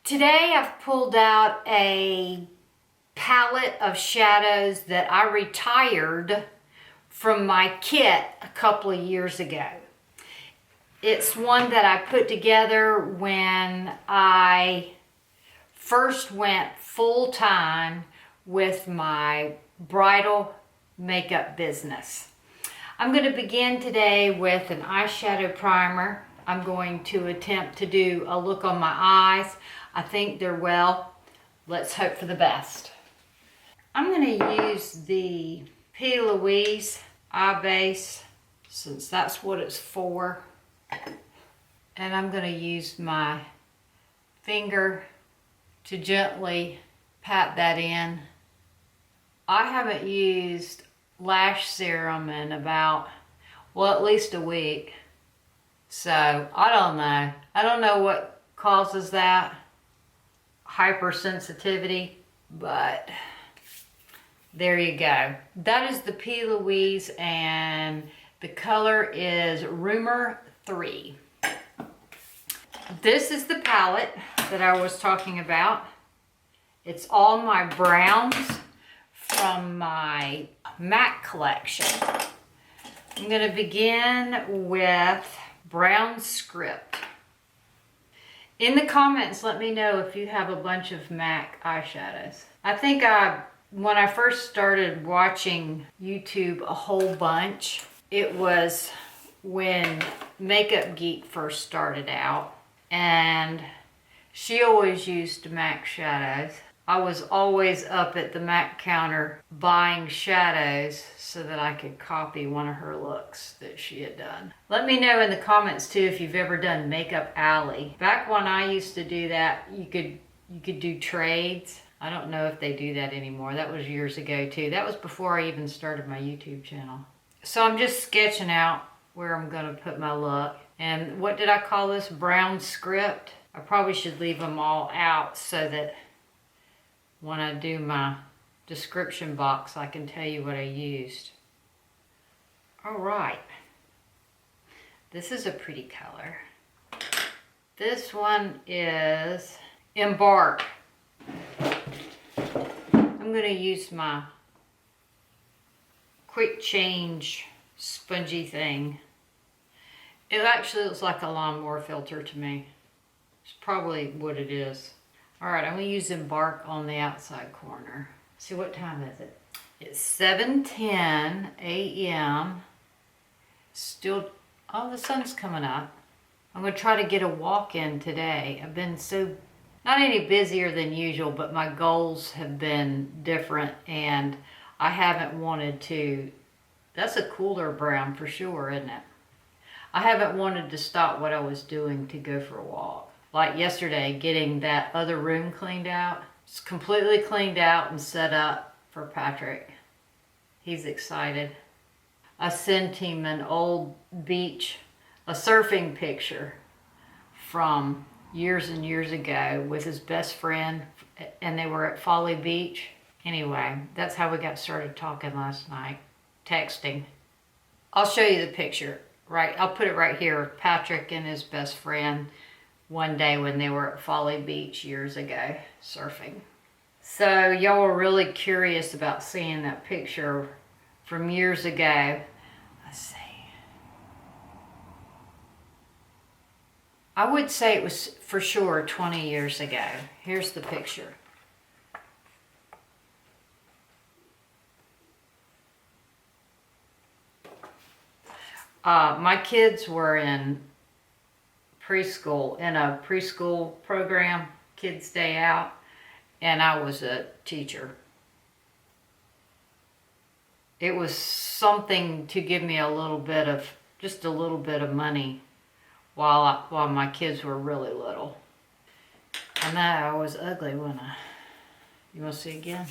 Today I've pulled out a palette of shadows that I retired from my kit a couple of years ago. It's one that I put together when I first went full-time with my bridal makeup business. I'm going to begin today with an eyeshadow primer. I'm going to attempt to do a look on my eyes. I think they're well. Let's hope for the best. I'm going to use the Louise eye base since that's what it's for. And I'm going to use my finger to gently pat that in. I haven't used lash serum in about, well, at least a week. So I don't know. I don't know what causes that hypersensitivity, but there you go. That is the P. Louise, and the color is Rumor 3. This is the palette that I was talking about. It's all my browns from my MAC collection. I'm going to begin with Brown Script. In the comments, let me know if you have a bunch of MAC eyeshadows. I think when I first started watching YouTube a whole bunch, it was when Makeup Geek first started out, and she always used MAC shadows. I was always up at the MAC counter buying shadows so that I could copy one of her looks that she had done. Let me know in the comments too if you've ever done Makeup Alley. Back when I used to do that, you could do trades. I don't know if they do that anymore. That was years ago too. That was before I even started my YouTube channel. So I'm just sketching out where I'm gonna put my look. And what did I call this? Brown Script. I probably should leave them all out so that when I do my description box, I can tell you what I used. All right. This is a pretty color. This one is Embark. I'm going to use my quick change spongy thing. It actually looks like a lawnmower filter to me. It's probably what it is. All right, I'm going to use Embark on the outside corner. See, what time is it? It's 7:10 a.m. Still, oh, the sun's coming up. I'm going to try to get a walk in today. I've been not any busier than usual, but my goals have been different, and I haven't wanted to. That's a cooler brown for sure, isn't it? I haven't wanted to stop what I was doing to go for a walk. Like yesterday, getting that other room cleaned out. It's completely cleaned out and set up for Patrick. He's excited. I sent him an old beach, a surfing picture from years and years ago with his best friend, and they were at Folly Beach. Anyway, that's how we got started talking last night, texting. I'll show you the picture, right? I'll put it right here, Patrick and his best friend, one day when they were at Folly Beach years ago, surfing. So y'all were really curious about seeing that picture from years ago. Let's see. I would say it was for sure 20 years ago. Here's the picture. My kids were in preschool, in a preschool program, Kids Day Out, and I was a teacher. It was something to give me just a little bit of money while my kids were really little. And that I was ugly, wasn't I? You want to see again?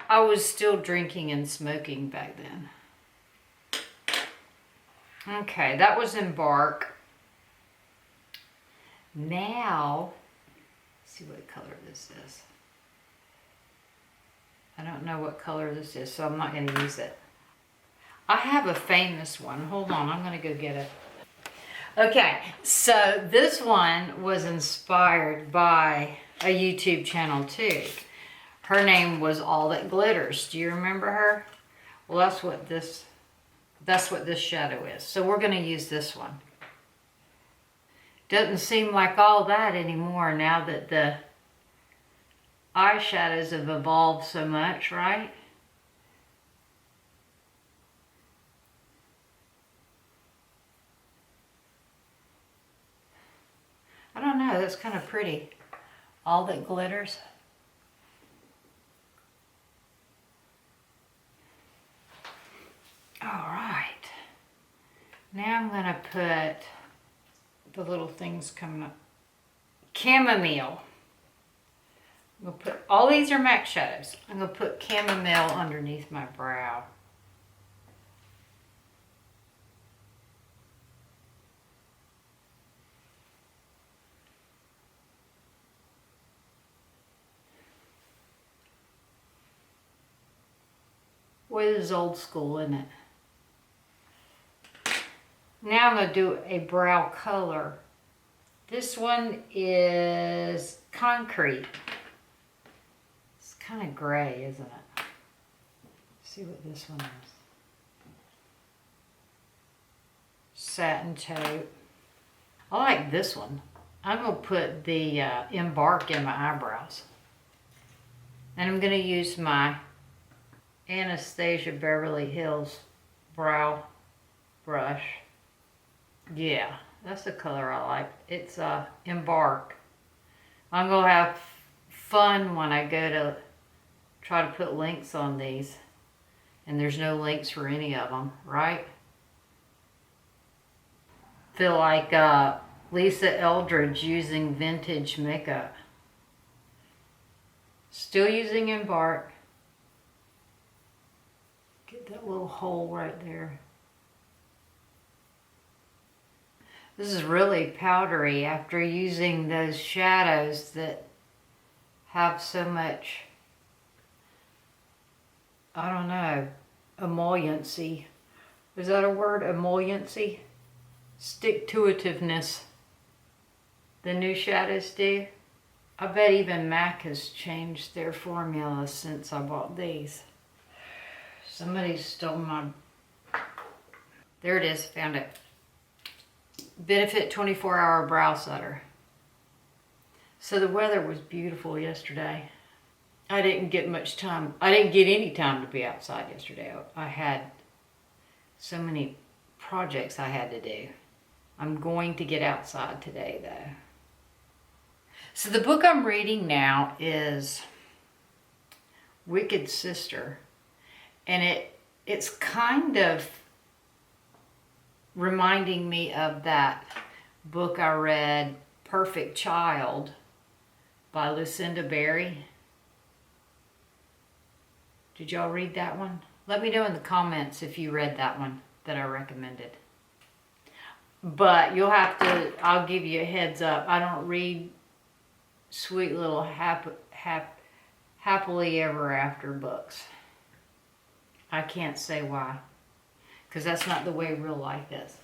I was still drinking and smoking back then. Okay, that was Embark. Now, let's see what color this is. I don't know what color this is, so I'm not going to use it. I have a famous one. Hold on, I'm gonna go get it. Okay, so this one was inspired by a YouTube channel too. Her name was All That Glitters. Do you remember her? Well, that's what this shadow is. So we're gonna use this one. Doesn't seem like all that anymore now that the eyeshadows have evolved so much, right? I don't know, that's kind of pretty. All That Glitters. All right. Now I'm gonna put the little things coming up. Chamomile. I'm gonna put, all these are MAC shadows. I'm gonna put chamomile underneath my brow. Boy, this is old school, isn't it? Now I'm going to do a brow color. This one is concrete. It's kind of gray, isn't it? Let's see what this one is. Satin taupe. I like this one. I'm going to put the Embark in my eyebrows. And I'm going to use my Anastasia Beverly Hills brow brush. Yeah, that's the color I like. It's Embark. I'm going to have fun when I go to try to put links on these. And there's no links for any of them, right? Feel like Lisa Eldridge using vintage makeup. Still using Embark. Get that little hole right there. This is really powdery after using those shadows that have so much, I don't know, emolliency. Is that a word? Emolliency? Stick-to-itiveness. The new shadows do. I bet even MAC has changed their formula since I bought these. Somebody stole my... There it is, found it. Benefit 24-hour brow setter. So the weather was beautiful yesterday. I didn't get much time. I didn't get any time to be outside yesterday. I had so many projects I had to do. I'm going to get outside today though. So the book I'm reading now is Wicked Sister. And it's kind of reminding me of that book I read, Perfect Child by Lucinda Berry. Did y'all read that one? Let me know in the comments if you read that one that I recommended. But you'll have to, I'll give you a heads up. I don't read sweet little happily ever after books. I can't say why, because that's not the way real life is.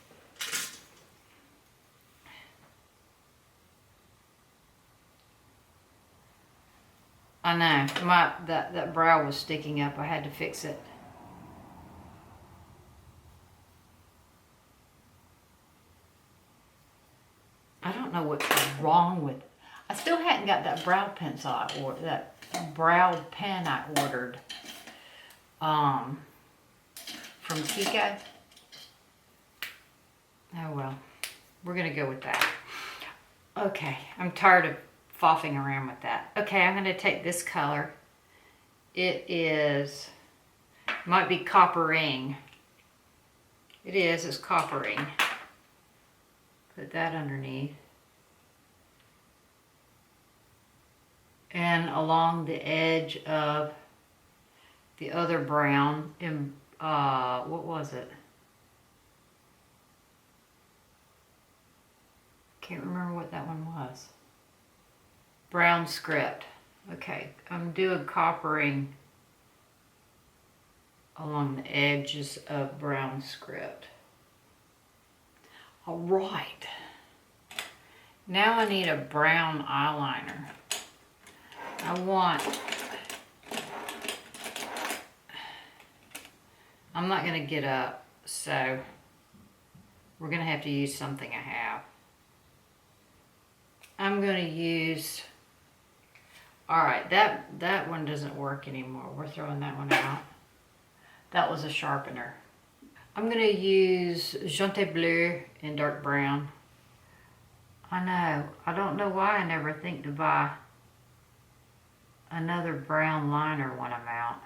I know, that brow was sticking up. I had to fix it. I don't know what's wrong with it. I still hadn't got that brow pencil that brow pen I ordered from Kiko. Oh well, we're gonna go with that. Okay, I'm tired of foffing around with that. Okay, I'm gonna take this color. It is, might be coppering. It is, it's coppering. Put that underneath. And along the edge of the other brown, in, what was it? Can't remember what that one was. Brown Script. Okay, I'm doing coppering along the edges of brown script. All right. Now I need a brown eyeliner. I'm not gonna get up, so we're gonna have to use something I have. I'm gonna use, all right, that one doesn't work anymore. We're throwing that one out. That was a sharpener. I'm gonna use Jaunty Bleu in dark brown. I know, I don't know why I never think to buy another brown liner when I'm out.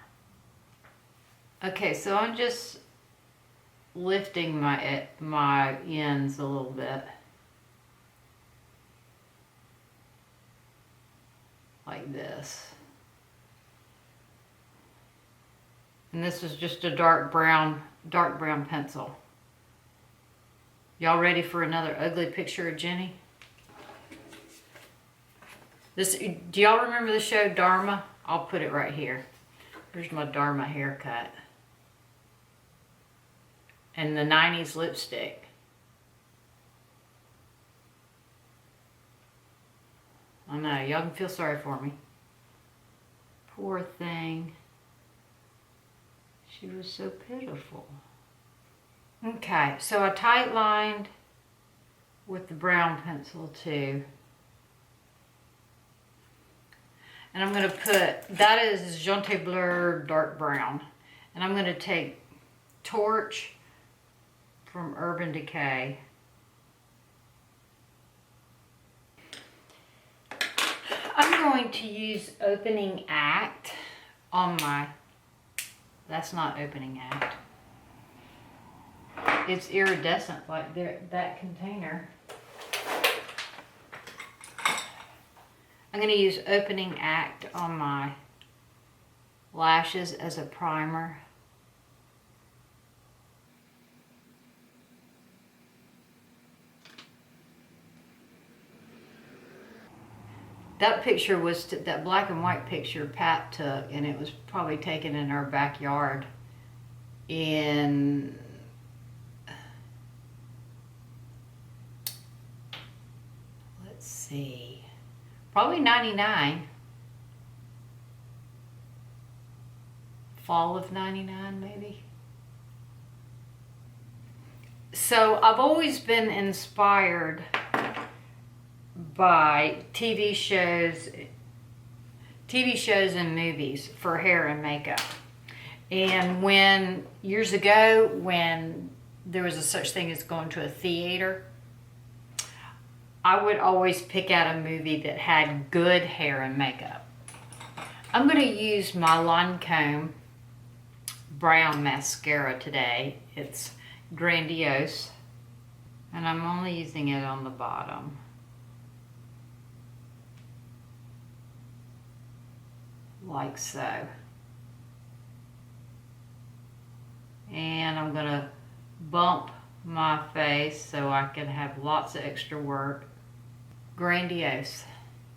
Okay, so I'm just lifting my ends a little bit. Like this. And this is just a dark brown pencil. Y'all ready for another ugly picture of Jenny? Do y'all remember the show Dharma? I'll put it right here. Here's my Dharma haircut. And the 90s lipstick. I know, y'all can feel sorry for me. Poor thing. She was so pitiful. Okay, so I tight lined with the brown pencil too. And I'm going to put, that is Jaunty Bleu dark brown. And I'm going to take Torch from Urban Decay. I'm going to use Opening Act on my, that's not Opening Act. It's iridescent like that container. I'm going to use Opening Act on my lashes as a primer. That picture was, that black and white picture Pat took, and it was probably taken in our backyard in, let's see, probably 99. Fall of 99 maybe. So I've always been inspired by TV shows and movies for hair and makeup. And when, years ago, when there was a such thing as going to a theater, I would always pick out a movie that had good hair and makeup. I'm going to use my Lancome brown mascara today. It's Grandiose, and I'm only using it on the bottom. Like so. And I'm going to bump my face so I can have lots of extra work. Grandiose.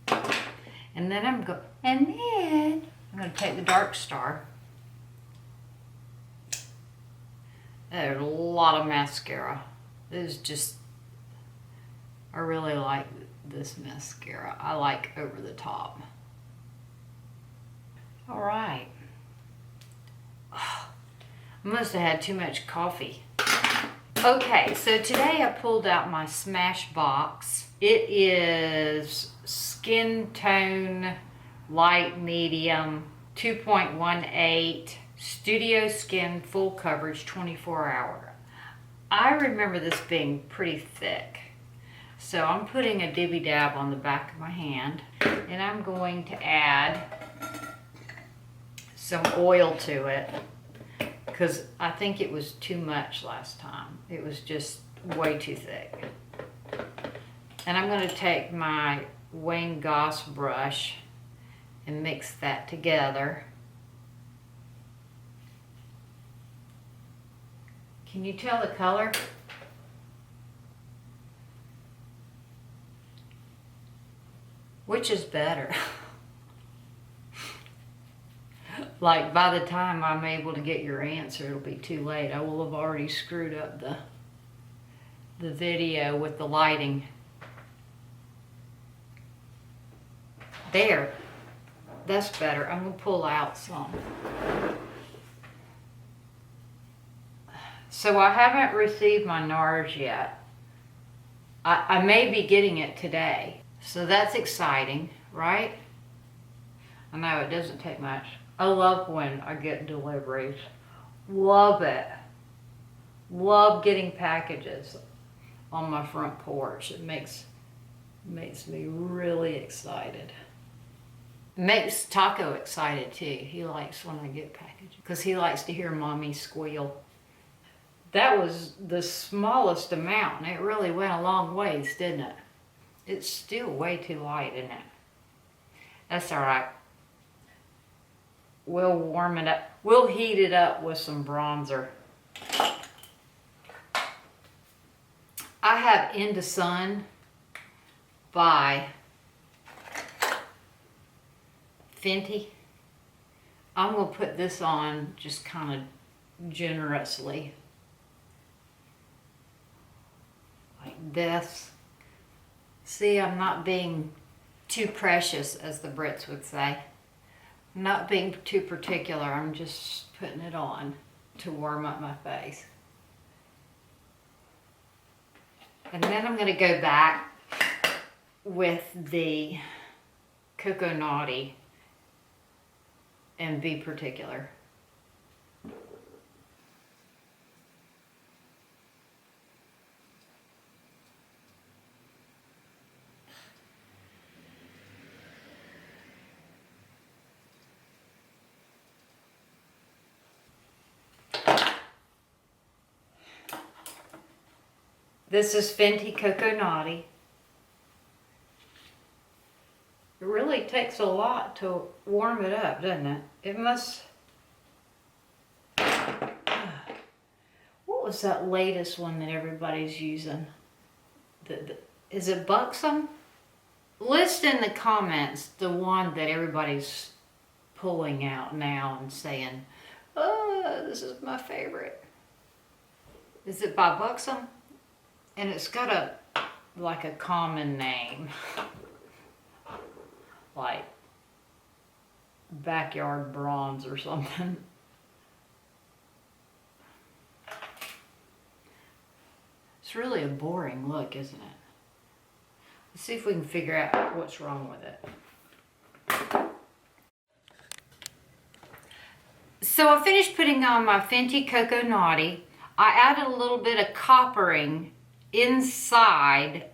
And then I'm going to take the Dark Star. There's a lot of mascara. This is just, I really like this mascara. I like over the top. All right. I must have had too much coffee. Okay, so today I pulled out my Smashbox. It is Skin Tone Light Medium 2.18 Studio Skin Full Coverage 24 Hour. I remember this being pretty thick. So I'm putting a dibby dab on the back of my hand, and I'm going to add some oil to it because I think it was too much last time. It was just way too thick. And I'm going to take my Wayne Goss brush and mix that together. Can you tell the color? Which is better? like by the time I'm able to get your answer, it'll be too late. I will have already screwed up the video with the lighting. There, that's better. I'm gonna pull out some. So I haven't received my NARS yet. I may be getting it today. So that's exciting, right? I know it doesn't take much. I love when I get deliveries. Love it. Love getting packages on my front porch. It makes me really excited. Makes Taco excited too. He likes when I get packages because he likes to hear mommy squeal. That was the smallest amount and it really went a long ways, didn't it? It's still way too light, isn't it? That's all right. We'll warm it up. We'll heat it up with some bronzer. I have In the Sun by Fenty. I'm going to put this on just kind of generously. Like this. See, I'm not being too precious, as the Brits would say. I'm not being too particular. I'm just putting it on to warm up my face. And then I'm going to go back with the Cocoa Naughty and be particular. This is Fenty Cocoa Naughty. It really takes a lot to warm it up, doesn't it? It must... What was that latest one that everybody's using? Is it Buxom? List in the comments the one that everybody's pulling out now and saying, oh, this is my favorite. Is it by Buxom? And it's got like a common name. Like Backyard Bronze or something. It's really a boring look, isn't it? Let's see if we can figure out what's wrong with it. So I finished putting on my Fenty Cocoa Naughty. I added a little bit of coppering inside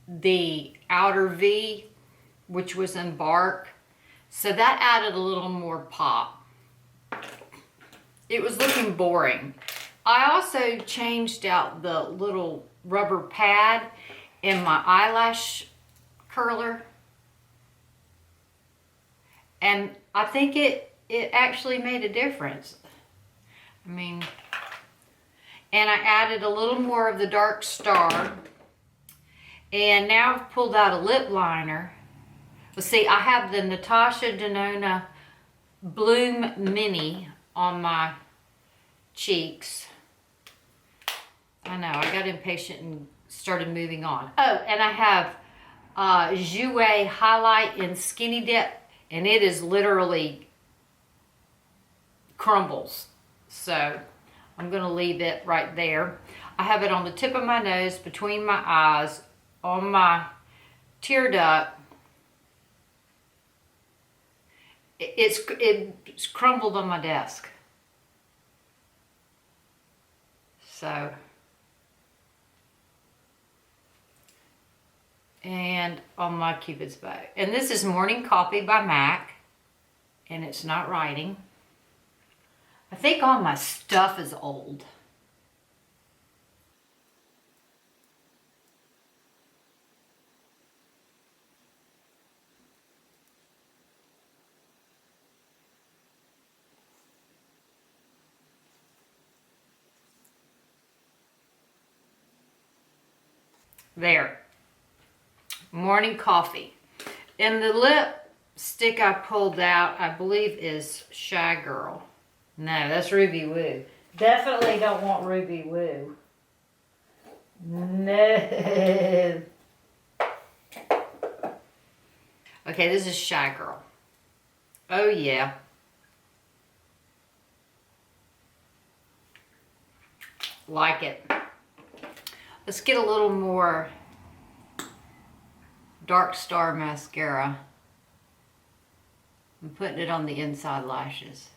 the outer V, which was Embark. So that added a little more pop. It was looking boring. I also changed out the little rubber pad in my eyelash curler. And I think it actually made a difference. I mean, and I added a little more of the Dark Star. And now I've pulled out a lip liner. Well, see, I have the Natasha Denona Bloom Mini on my cheeks. I know, I got impatient and started moving on. Oh, and I have Jouer Highlight in Skinny Dip, and it is literally crumbles. So I'm going to leave it right there. I have it on the tip of my nose, between my eyes, on my tear duct. It's crumbled on my desk. So, and on my Cupid's bow. And this is Morning Coffee by MAC, and it's not writing. I think all my stuff is old. There. Morning Coffee. And the lip stick I pulled out, I believe, is Shy Girl. No, that's Ruby Woo. Definitely don't want Ruby Woo. No. Okay, this is Shy Girl. Oh, yeah. Like it. Let's get a little more Dark Star mascara. I'm putting it on the inside lashes.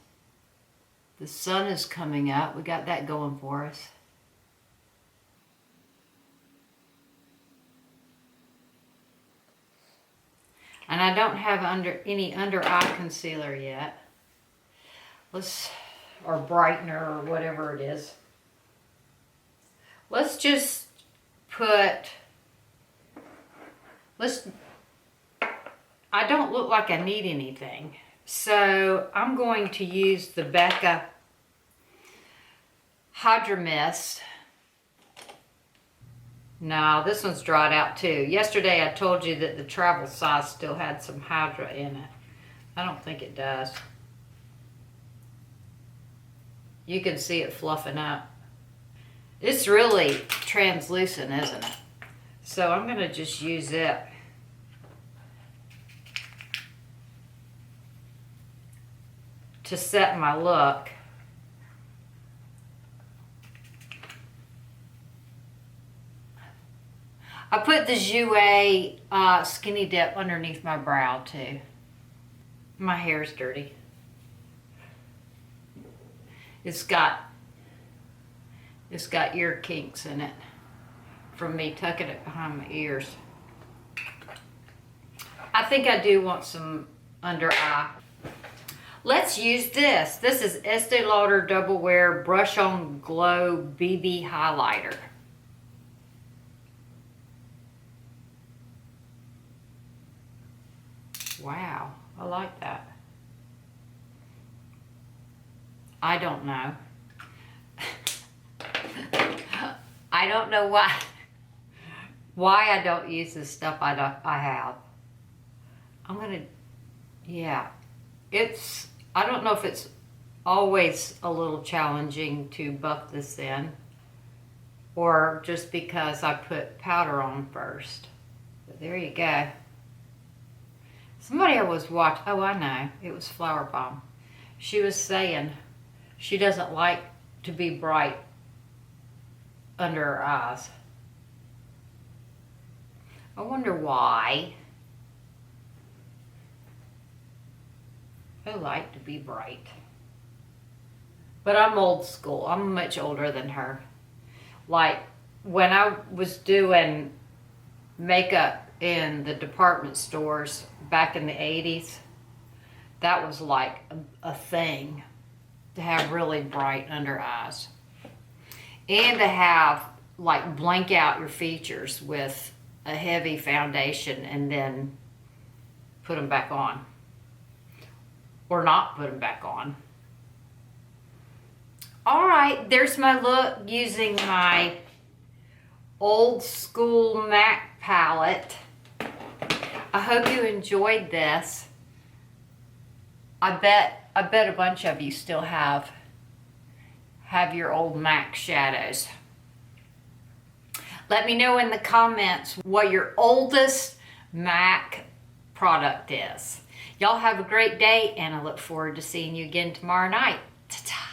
The sun is coming up. We got that going for us. And I don't have any under eye concealer yet. Or brightener or whatever it is. Let's just put, I don't look like I need anything. So I'm going to use the Becca Hydra Mist. No, this one's dried out too. Yesterday I told you that the travel size still had some Hydra in it. I don't think it does. You can see it fluffing up. It's really translucent, isn't it? So I'm going to just use it. To set my look. I put the Jouer Skinny Dip underneath my brow too. My hair's dirty. It's got ear kinks in it from me tucking it behind my ears. I think I do want some under eye. Let's use this. This is Estee Lauder Double Wear Brush On Glow BB Highlighter. Wow, I like that. I don't know. I don't know why I don't use this stuff I have. I'm gonna, yeah. I don't know if it's always a little challenging to buff this in, or just because I put powder on first. But there you go. Somebody I was watching, oh I know, it was Flower Bomb. She was saying she doesn't like to be bright under her eyes. I wonder why. I like to be bright. But I'm old school. I'm much older than her. Like when I was doing makeup in the department stores back in the 80s, that was like a thing to have really bright under eyes. And to have like blank out your features with a heavy foundation and then put them back on. Or not put them back on. All right, there's my look using my old school MAC palette. I hope you enjoyed this. I bet a bunch of you still have your old MAC shadows. Let me know in the comments what your oldest MAC product is. Y'all have a great day, and I look forward to seeing you again tomorrow night. Ta-ta.